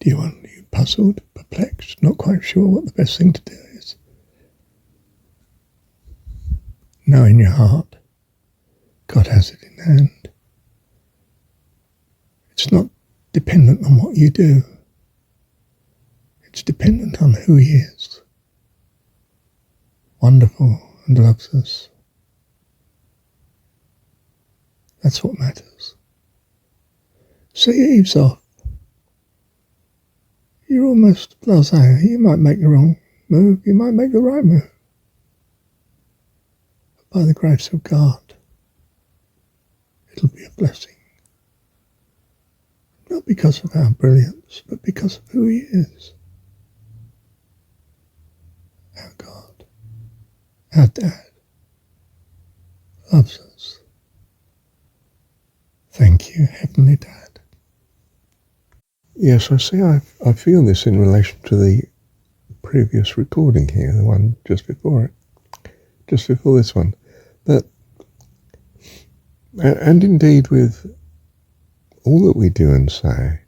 Are you puzzled, perplexed, not quite sure what the best thing to do is? Know in your heart, God has it in hand. It's not dependent on what you do. It's dependent on who He is. Wonderful and loves us. That's what matters. So you ease off. You're almost blasé. You might make the wrong move, you might make the right move. But by the grace of God, it'll be a blessing. Not because of our brilliance, but because of who He is. Our God, our Dad, loves us. Thank you, Heavenly Dad. Yes, I see. I feel this in relation to the previous recording here, the one just before it, just before this one, that, and indeed with all that we do and say,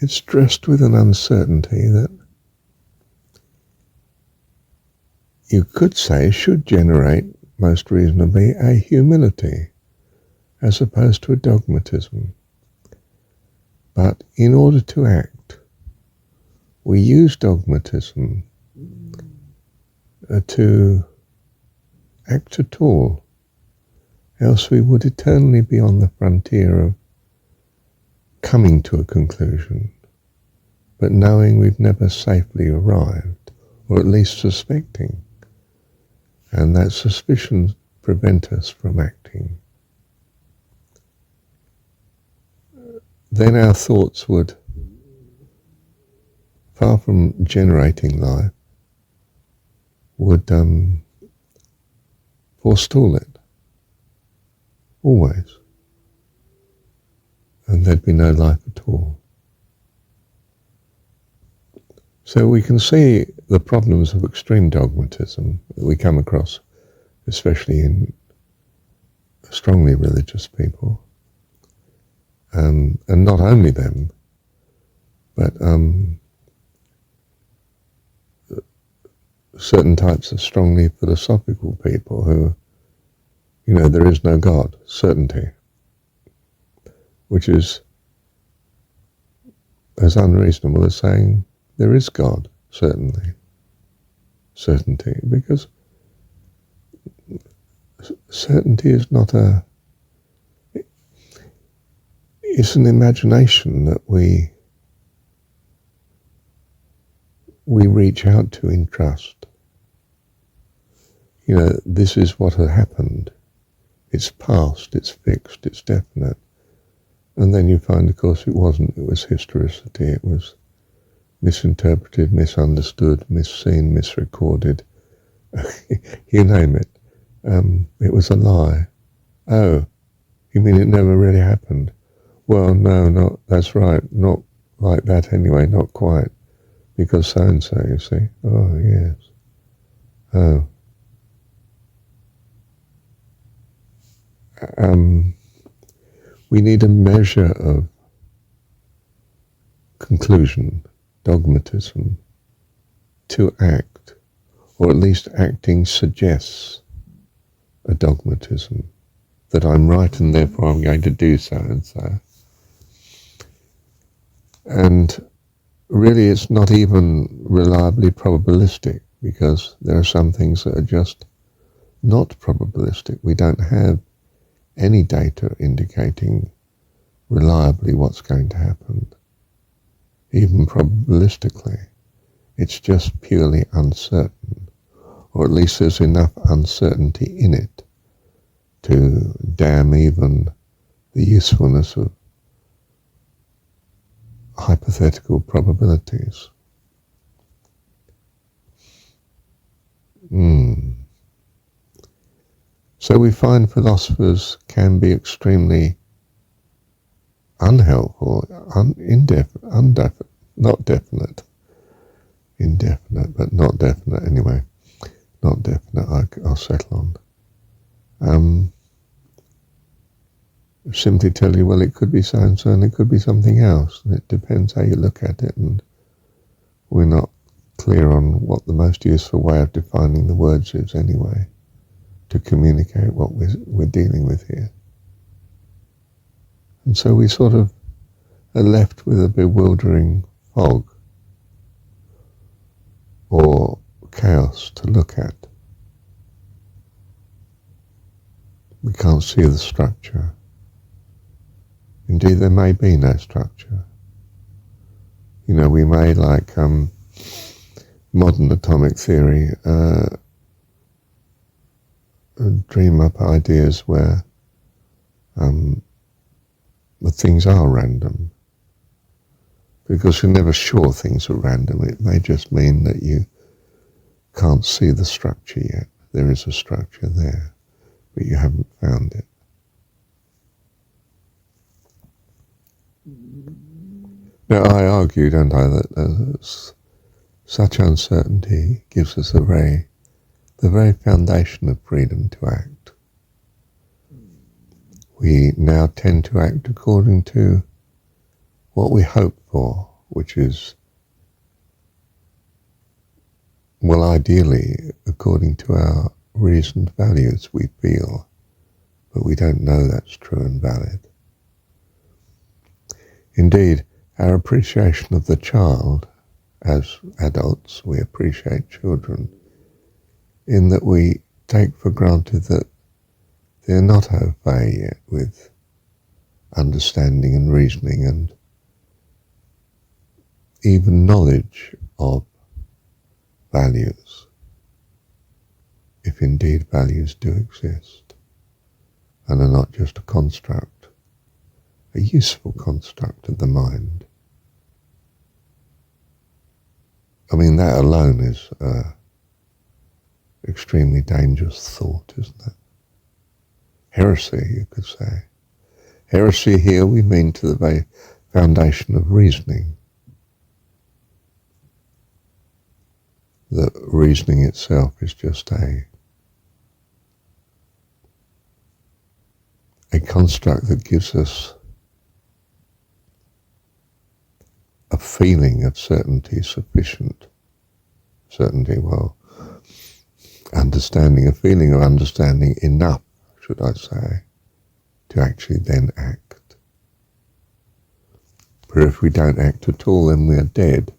it's dressed with an uncertainty that you could say should generate, most reasonably, a humility as opposed to a dogmatism. But in order to act, we use dogmatism to act at all, else we would eternally be on the frontier of coming to a conclusion, but knowing we've never safely arrived, or at least suspecting, and that suspicion prevents us from acting. Then our thoughts would, far from generating life, would forestall it, always, and there'd be no life at all. So we can see the problems of extreme dogmatism that we come across, especially in strongly religious people. And not only them, but certain types of strongly philosophical people who, there is no God, certainty, which is as unreasonable as saying there is God, certainty, because certainty is not it's an imagination that we reach out to in trust. This is what had happened. It's past, it's fixed, it's definite. And then you find, of course, it wasn't. It was historicity. It was misinterpreted, misunderstood, misseen, misrecorded. You name it. It was a lie. Oh, you mean it never really happened? Well, no, that's right. Not like that anyway, not quite. Because so-and-so, you see. Oh, yes. Oh. We need a measure of conclusion, dogmatism, to act, or at least acting suggests a dogmatism, that I'm right and therefore I'm going to do so and so. And really it's not even reliably probabilistic, because there are some things that are just not probabilistic. We don't have any data indicating reliably what's going to happen, even probabilistically. It's just purely uncertain, or at least there's enough uncertainty in it to damn even the usefulness of hypothetical probabilities. So we find philosophers can be extremely unhelpful, indefinite, but not definite anyway. Not definite, I'll settle on. simply tell you, well, it could be so and so, and it could be something else, and it depends how you look at it, and we're not clear on what the most useful way of defining the words is anyway, to communicate what we're dealing with here. And so we sort of are left with a bewildering fog or chaos to look at. We can't see the structure. Indeed, there may be no structure. You know, we may, like modern atomic theory, dream up ideas where things are random. Because you're never sure things are random. It may just mean that you can't see the structure yet. There is a structure there, but you haven't found it. Now, I argue, don't I, that such uncertainty gives us the very foundation of freedom to act. We now tend to act according to what we hope for, which is, well, ideally, according to our reasoned values, we feel, but we don't know that's true and valid. Indeed, our appreciation of the child, as adults, we appreciate children, in that we take for granted that they're not au fait yet with understanding and reasoning and even knowledge of values, if indeed values do exist and are not just a construct, a useful construct of the mind. I mean, that alone is extremely dangerous thought, isn't it? Heresy, you could say. Heresy here we mean to the very foundation of reasoning. That reasoning itself is just a construct that gives us a feeling of certainty sufficient. Certainty, well, understanding, a feeling of understanding enough, should I say, to actually then act. For if we don't act at all, then we are dead,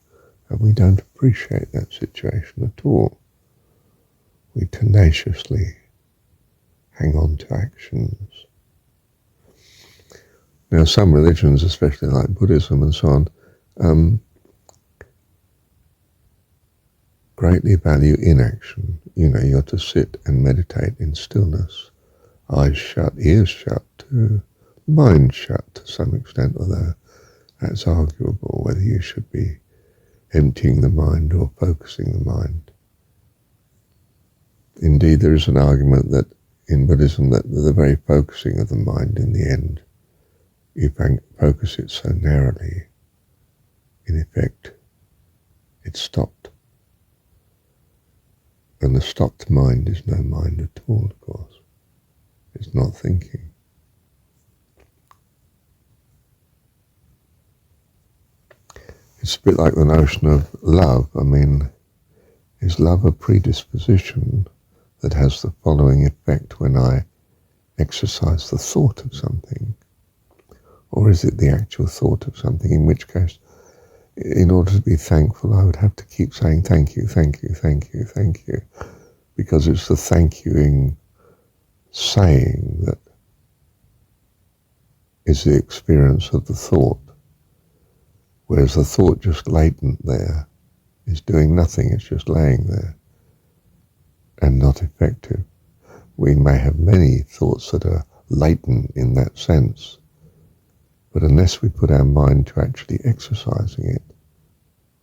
and we don't appreciate that situation at all. We tenaciously hang on to actions. Now, some religions, especially like Buddhism and so on, greatly value inaction. You know, you're to sit and meditate in stillness, eyes shut, ears shut, mind shut to some extent, although that's arguable whether you should be emptying the mind or focusing the mind. Indeed, there is an argument that in Buddhism that the very focusing of the mind in the end, you focus it so narrowly, in effect, it's stopped. And the stopped mind is no mind at all, of course. It's not thinking. It's a bit like the notion of love. I mean, is love a predisposition that has the following effect when I exercise the thought of something? Or is it the actual thought of something, in which case, in order to be thankful, I would have to keep saying thank you, thank you, thank you, thank you, because it's the thank youing saying that is the experience of the thought, whereas the thought just latent there is doing nothing, it's just laying there and not effective. We may have many thoughts that are latent in that sense, but unless we put our mind to actually exercising it,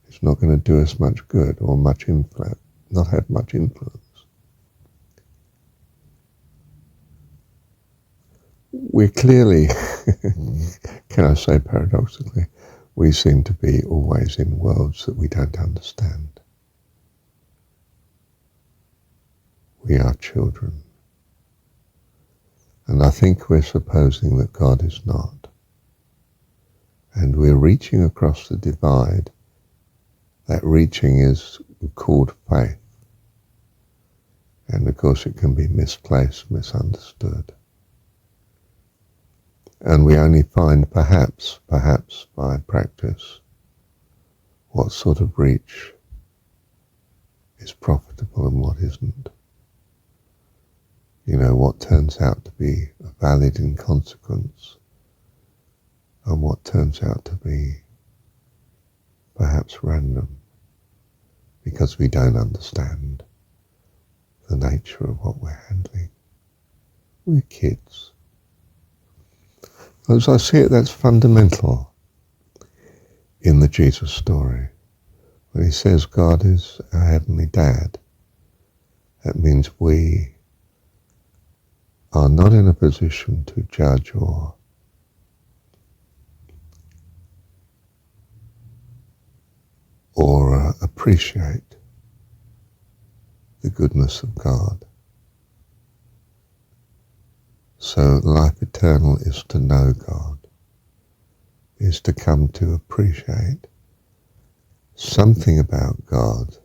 it's not going to do us much good or much influence, not have much influence. We're clearly, can I say paradoxically, we seem to be always in worlds that we don't understand. We are children. And I think we're supposing that God is not. And we're reaching across the divide. That reaching is called faith. And of course it can be misplaced, misunderstood. And we only find perhaps by practice, what sort of reach is profitable and what isn't. You know, what turns out to be valid in consequence and what turns out to be perhaps random because we don't understand the nature of what we're handling. We're kids. As I see it, that's fundamental in the Jesus story. When he says God is our heavenly dad, that means we are not in a position to judge or appreciate the goodness of God. So life eternal is to know God, is to come to appreciate something about God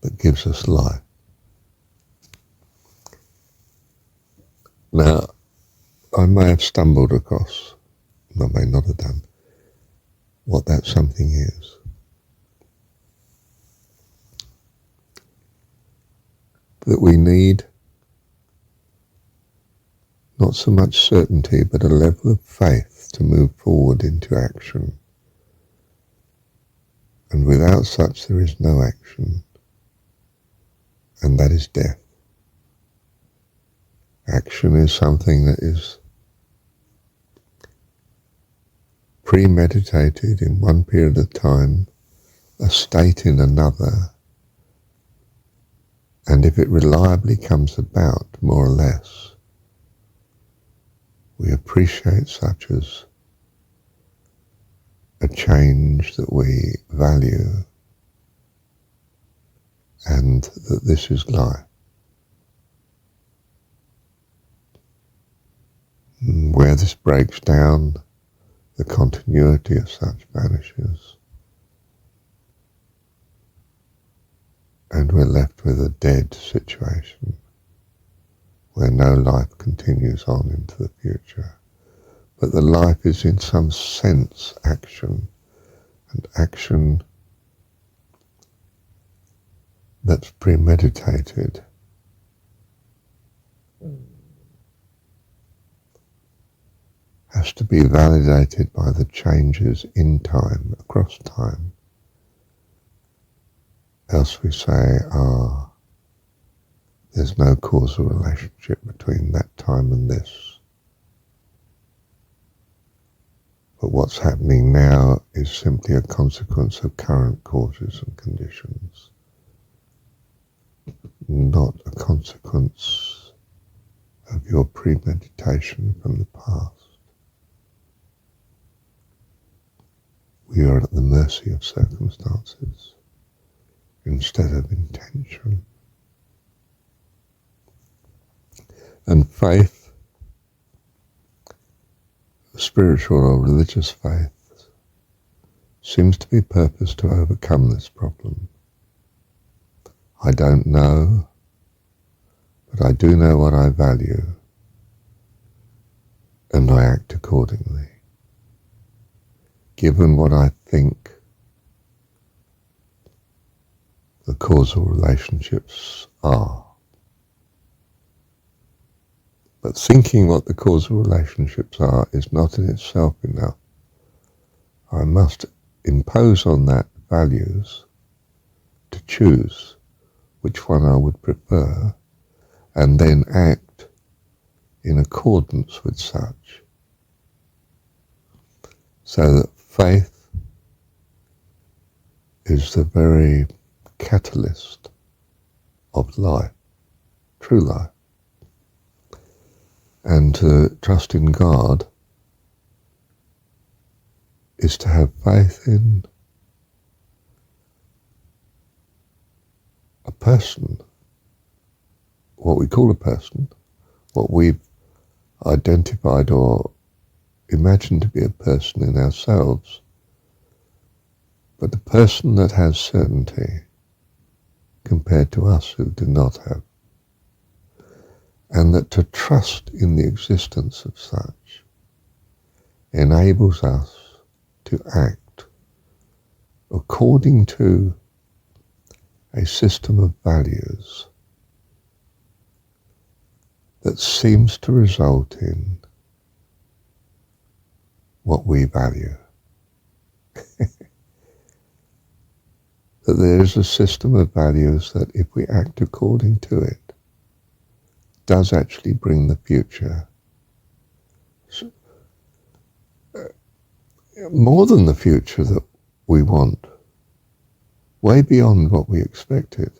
that gives us life. Now, I may have stumbled across, I may not have done, what that something is. That we need not so much certainty, but a level of faith to move forward into action. And without such there is no action, and that is death. Action is something that is premeditated in one period of time, a state in another, and if it reliably comes about, more or less, we appreciate such as a change that we value, and that this is life. Where this breaks down, the continuity of such vanishes, and we're left with a dead situation where no life continues on into the future. But the life is in some sense action, and action that's premeditated. Has to be validated by the changes in time, across time. Else we say, there's no causal relationship between that time and this. But what's happening now is simply a consequence of current causes and conditions, not a consequence of your premeditation from the past. We are at the mercy of circumstances instead of intention. And faith, spiritual or religious faith, seems to be purposed to overcome this problem. I don't know, but I do know what I value, and I act accordingly. Given what I think the causal relationships are. But thinking what the causal relationships are is not in itself enough. I must impose on that values to choose which one I would prefer, and then act in accordance with such. So that faith is the very catalyst of life, true life. And to trust in God is to have faith in a person what we call a person, what we've identified or imagined to be a person in ourselves, but the person that has certainty compared to us who do not have. And that to trust in the existence of such enables us to act according to a system of values that seems to result in what we value. That there is a system of values that if we act according to it, does actually bring the future. More than the future that we want, way beyond what we expected.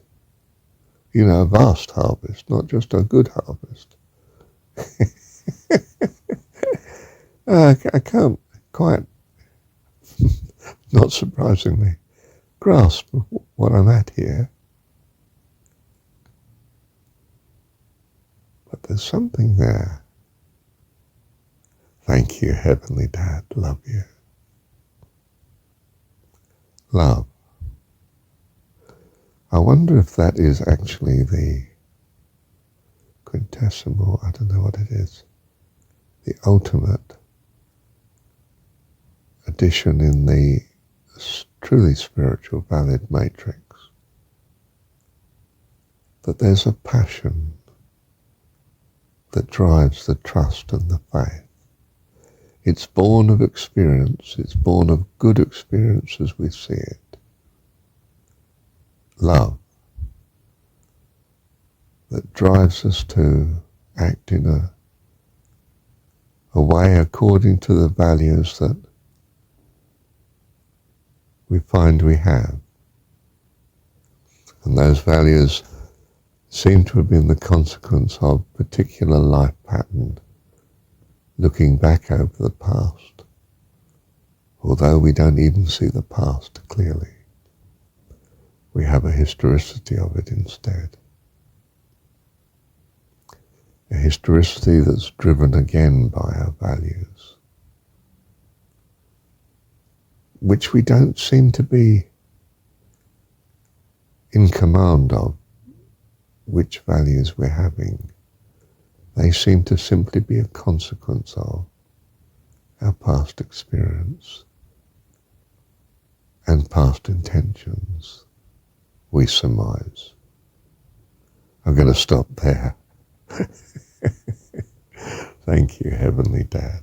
You know, a vast harvest, not just a good harvest. I can't quite, not surprisingly, grasp what I'm at here. But there's something there. Thank you, Heavenly Dad. Love you. Love. I wonder if that is actually the quintessential, I don't know what it is, the ultimate addition in the truly spiritual valid matrix. That there's a passion that drives the trust and the faith. It's born of experience. It's born of good experience as we see it. Love that drives us to act in a way according to the values that we find we have. And those values seem to have been the consequence of a particular life pattern, looking back over the past, although we don't even see the past clearly. We have a historicity of it instead. A historicity that's driven again by our values, which we don't seem to be in command of, which values we're having. They seem to simply be a consequence of our past experience and past intentions, we surmise. I'm going to stop there. Thank you, Heavenly Dad.